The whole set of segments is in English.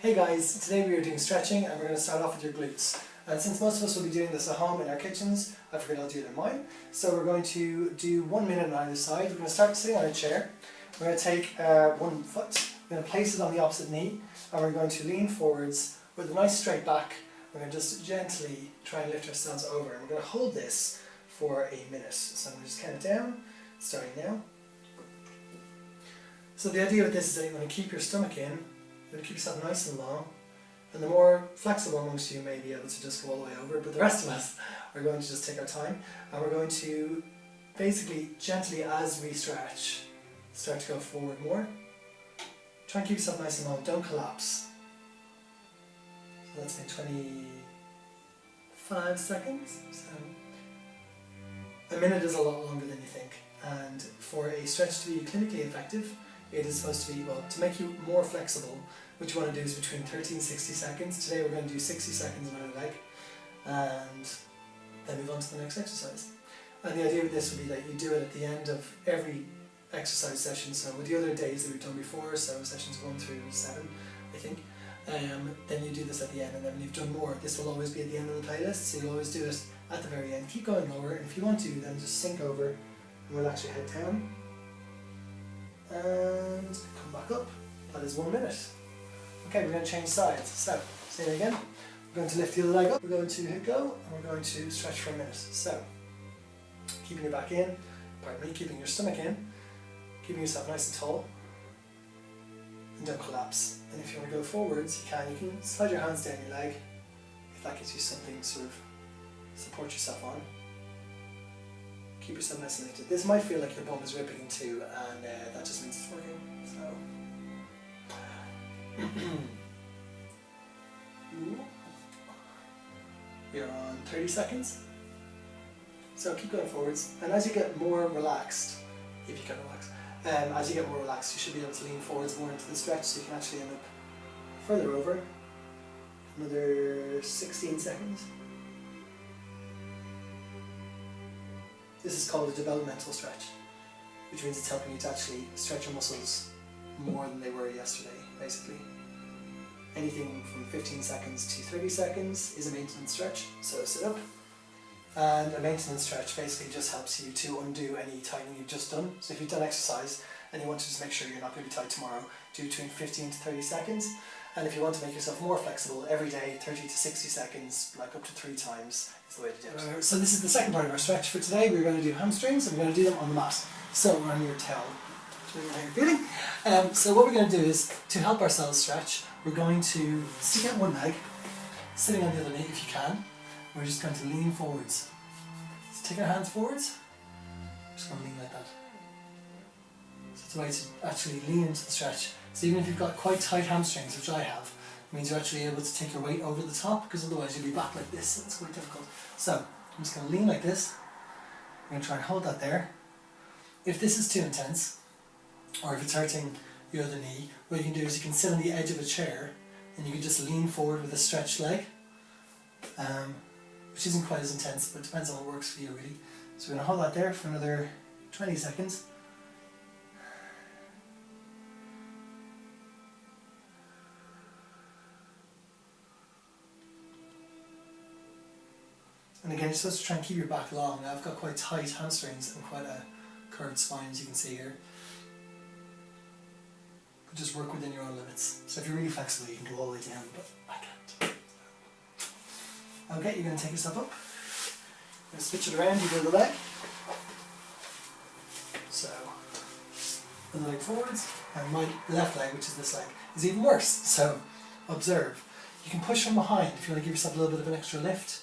Hey guys, today we are doing stretching and we're going to start off with your glutes. And since most of us will be doing this at home in our kitchens, I figured I'll do it in mine. So we're going to do 1 minute on either side. We're going to start sitting on a chair. We're going to take one foot, we're going to place it on the opposite knee, and we're going to lean forwards with a nice straight back. We're going to just gently try and lift ourselves over, and we're going to hold this for a minute. So I'm going to just count it down, starting now. So the idea with this is that you're going to keep your stomach in. You're going to keep yourself nice and long, and the more flexible amongst you may be able to just go all the way over, but the rest of us are going to just take our time, and we're going to basically gently, as we stretch, start to go forward more. Try and keep yourself nice and long, don't collapse. So that's been 25 seconds, so a minute is a lot longer than you think, and for a stretch to be clinically effective, it is supposed to be, well, to make you more flexible, what you want to do is between 30 and 60 seconds. Today we're going to do 60 seconds on either leg, and then move on to the next exercise. And the idea with this would be that you do it at the end of every exercise session. So with the other days that we've done before, so sessions 1 through 7, I think, then you do this at the end, and then when you've done more, this will always be at the end of the playlist, so you'll always do it at the very end. Keep going lower, and if you want to, then just sink over and relax your head down. And come back up. That is 1 minute. Okay, we're going to change sides. So, same again. We're going to lift the other leg up. We're going to hit go, and we're going to stretch for a minute. So, keeping your back in, pardon me, keeping your stomach in, keeping yourself nice and tall, and don't collapse. And if you want to go forwards, you can. You can slide your hands down your leg, if that gives you something to sort of support yourself on. Keep yourself nice and lifted. This might feel like your bum is ripping in two, and that just means it's working. So, we are on 30 seconds. So keep going forwards, and as you get more relaxed, if you can relax, as you get more relaxed, you should be able to lean forwards more into the stretch, so you can actually end up further over. Another 16 seconds. This is called a developmental stretch, which means it's helping you to actually stretch your muscles more than they were yesterday, basically. Anything from 15 seconds to 30 seconds is a maintenance stretch, so sit up. And a maintenance stretch basically just helps you to undo any tightening you've just done. So if you've done exercise and you want to just make sure you're not going to be tight tomorrow, do between 15 to 30 seconds. And if you want to make yourself more flexible, every day 30 to 60 seconds, like up to 3 times, is the way to do it. So this is the second part of our stretch for today. We're going to do hamstrings, and we're going to do them on the mat. So we're on your towel. How you're feeling. So what we're going to do is, to help ourselves stretch, we're going to stick out one leg, sitting on the other knee if you can. We're just going to lean forwards. So take our hands forwards. Just going to lean like that. So it's a way to actually lean into the stretch. So even if you've got quite tight hamstrings, which I have, it means you're actually able to take your weight over the top, because otherwise you'll be back like this, and it's quite difficult. So I'm just going to lean like this. I'm going to try and hold that there. If this is too intense, or if it's hurting your other knee, what you can do is you can sit on the edge of a chair, and you can just lean forward with a stretched leg, which isn't quite as intense, but it depends on what works for you really. So we're going to hold that there for another 20 seconds. And again, you're supposed to try and keep your back long. Now I've got quite tight hamstrings and quite a curved spine, as you can see here. But just work within your own limits. So if you're really flexible, you can go all the way down, but I can't. Okay, you're going to take yourself up. You're going to switch it around, you go to the leg. So, the leg forwards, and my left leg, which is this leg, is even worse. So, observe. You can push from behind if you want to give yourself a little bit of an extra lift.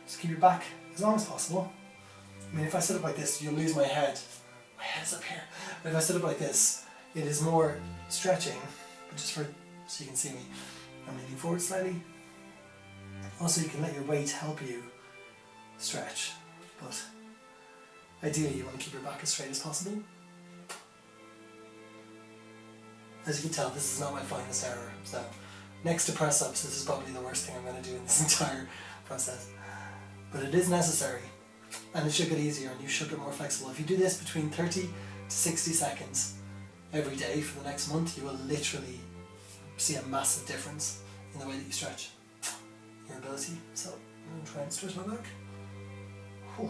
Just keep your back as long as possible. I mean, if I sit up like this, you'll lose my head. My head's up here. But if I sit up like this, it is more stretching, but just for, so you can see me. I'm leaning forward slightly. Also, you can let your weight help you stretch, but ideally you want to keep your back as straight as possible. As you can tell, this is not my finest hour, so next to press-ups, this is probably the worst thing I'm going to do in this entire process. But it is necessary, and it should get easier, and you should get more flexible. If you do this between 30 to 60 seconds every day for the next month, you will literally see a massive difference in the way that you stretch your ability. So I'm going to try and stretch my back. Whew.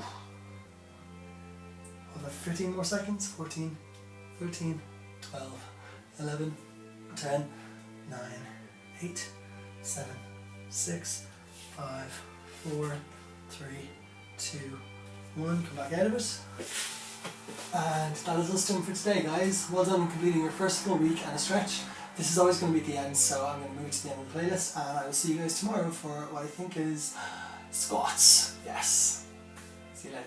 Hold that 15 more seconds. 14, 13, 12, 11, 10, 9, 8, 7, 6, 5, 4, 3, 2, 1. Come back out of it. And that is us done for today, guys. Well done completing your first full week and a stretch. This is always going to be at the end, so I'm going to move to the end of the playlist, and I will see you guys tomorrow for what I think is squats. Yes. See you later.